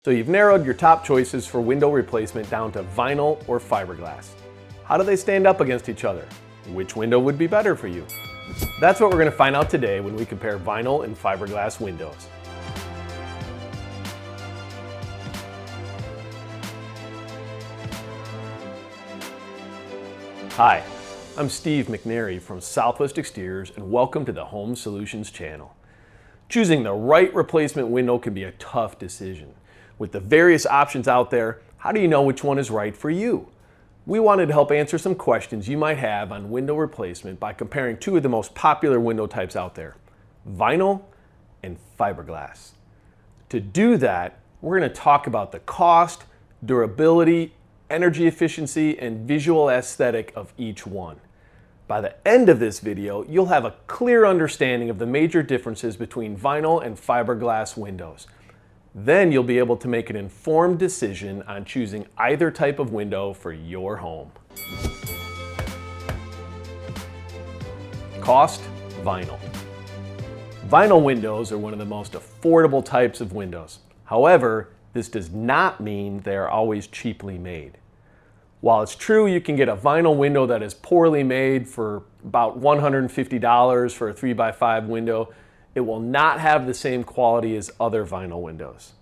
So you've narrowed your top choices for window replacement down to vinyl or fiberglass. How do they stand up against each other? Which window would be better for you? That's what we're going to find out today when we compare vinyl and fiberglass windows. Hi, I'm Steve McNary from Southwest Exteriors and welcome to the Home Solutions channel. Choosing the right replacement window can be a tough decision. With the various options out there, how do you know which one is right for you? We wanted to help answer some questions you might have on window replacement by comparing two of the most popular window types out there, vinyl and fiberglass. To do that, we're going to talk about the cost, durability, energy efficiency, and visual aesthetic of each one. By the end of this video, you'll have a clear understanding of the major differences between vinyl and fiberglass windows. Then you'll be able to make an informed decision on choosing either type of window for your home. Cost, vinyl. Vinyl windows are one of the most affordable types of windows. However, this does not mean they are always cheaply made. While it's true you can get a vinyl window that is poorly made for about $150 for a 3x5 window, it will not have the same quality as other vinyl windows.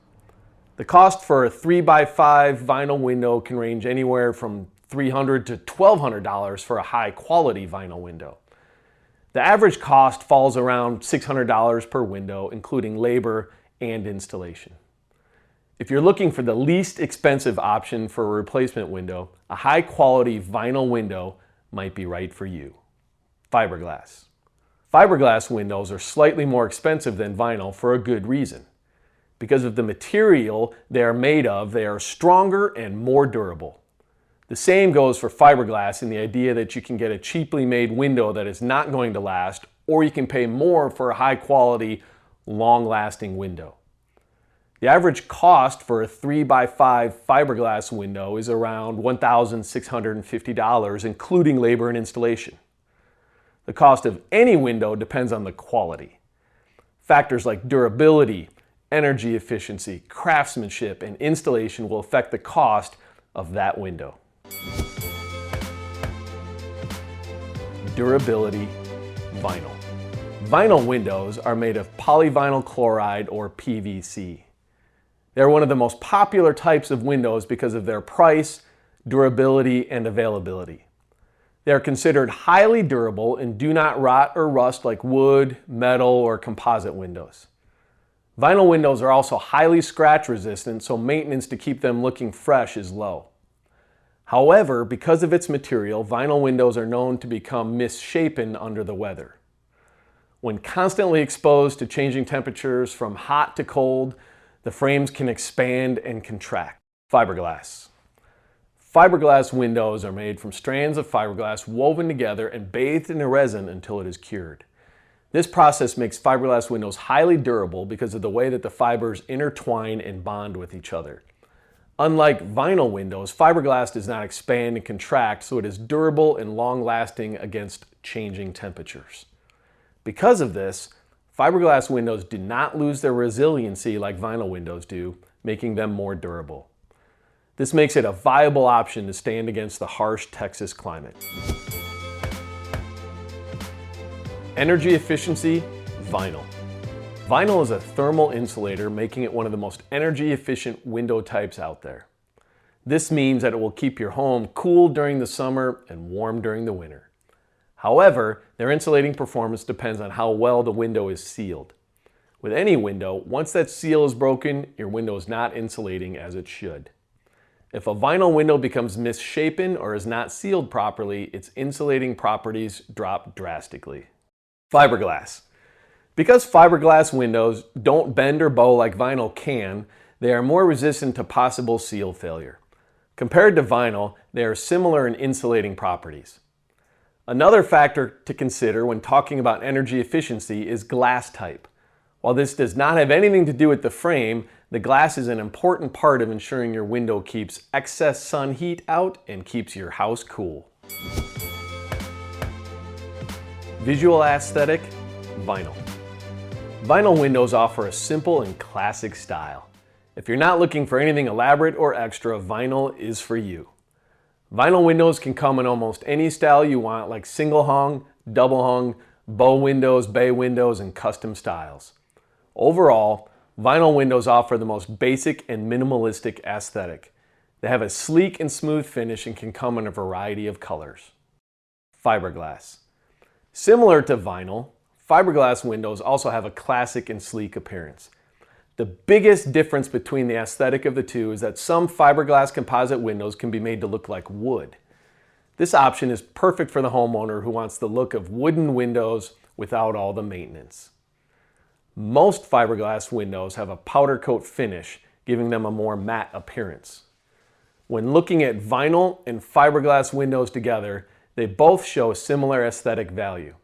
The cost for a 3x5 vinyl window can range anywhere from $300 to $1,200 for a high quality vinyl window. The average cost falls around $600 per window, including labor and installation. If you're looking for the least expensive option for a replacement window, a high quality vinyl window might be right for you. Fiberglass. Fiberglass windows are slightly more expensive than vinyl for a good reason. Because of the material they are made of, they are stronger and more durable. The same goes for fiberglass in the idea that you can get a cheaply made window that is not going to last, or you can pay more for a high quality, long-lasting window. The average cost for a 3x5 fiberglass window is around $1,650, including labor and installation. The cost of any window depends on the quality. Factors like durability, energy efficiency, craftsmanship, and installation will affect the cost of that window. Durability, vinyl. Vinyl windows are made of polyvinyl chloride or PVC. They're one of the most popular types of windows because of their price, durability, and availability. They are considered highly durable and do not rot or rust like wood, metal, or composite windows. Vinyl windows are also highly scratch resistant, so maintenance to keep them looking fresh is low. However, because of its material, vinyl windows are known to become misshapen under the weather. When constantly exposed to changing temperatures from hot to cold, the frames can expand and contract. Fiberglass. Fiberglass windows are made from strands of fiberglass woven together and bathed in a resin until it is cured. This process makes fiberglass windows highly durable because of the way that the fibers intertwine and bond with each other. Unlike vinyl windows, fiberglass does not expand and contract, so it is durable and long-lasting against changing temperatures. Because of this, fiberglass windows do not lose their resiliency like vinyl windows do, making them more durable. This makes it a viable option to stand against the harsh Texas climate. Energy efficiency, vinyl. Vinyl is a thermal insulator, making it one of the most energy efficient window types out there. This means that it will keep your home cool during the summer and warm during the winter. However, their insulating performance depends on how well the window is sealed. With any window, once that seal is broken, your window is not insulating as it should. If a vinyl window becomes misshapen or is not sealed properly, its insulating properties drop drastically. Fiberglass. Because fiberglass windows don't bend or bow like vinyl can, they are more resistant to possible seal failure. Compared to vinyl, they are similar in insulating properties. Another factor to consider when talking about energy efficiency is glass type. While this does not have anything to do with the frame, the glass is an important part of ensuring your window keeps excess sun heat out and keeps your house cool. Visual aesthetic, vinyl. Vinyl windows offer a simple and classic style. If you're not looking for anything elaborate or extra, vinyl is for you. Vinyl windows can come in almost any style you want, like single hung, double hung, bow windows, bay windows, and custom styles. Overall, vinyl windows offer the most basic and minimalistic aesthetic. They have a sleek and smooth finish and can come in a variety of colors. Fiberglass. Similar to vinyl, fiberglass windows also have a classic and sleek appearance. The biggest difference between the aesthetic of the two is that some fiberglass composite windows can be made to look like wood. This option is perfect for the homeowner who wants the look of wooden windows without all the maintenance. Most fiberglass windows have a powder coat finish, giving them a more matte appearance. When looking at vinyl and fiberglass windows together, they both show similar aesthetic value.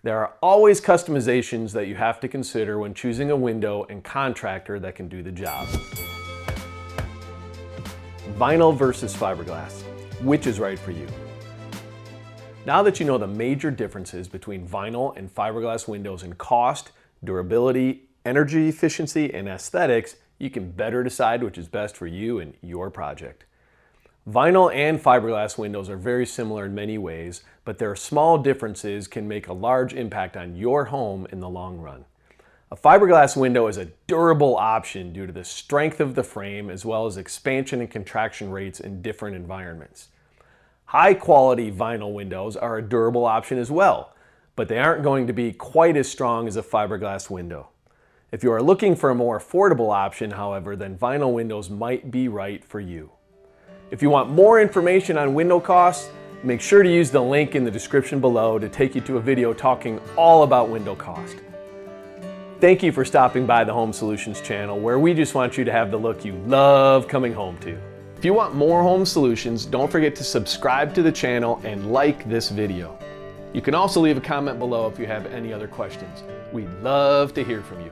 There are always customizations that you have to consider when choosing a window and contractor that can do the job. Vinyl versus fiberglass. Which is right for you? Now that you know the major differences between vinyl and fiberglass windows in cost, durability, energy efficiency, and aesthetics, you can better decide which is best for you and your project. Vinyl and fiberglass windows are very similar in many ways, but their small differences can make a large impact on your home in the long run. A fiberglass window is a durable option due to the strength of the frame as well as expansion and contraction rates in different environments. High-quality vinyl windows are a durable option as well, but they aren't going to be quite as strong as a fiberglass window. If you are looking for a more affordable option, however, then vinyl windows might be right for you. If you want more information on window costs, make sure to use the link in the description below to take you to a video talking all about window cost. Thank you for stopping by the Home Solutions channel, where we just want you to have the look you love coming home to. If you want more home solutions, don't forget to subscribe to the channel and like this video. You can also leave a comment below if you have any other questions. We'd love to hear from you.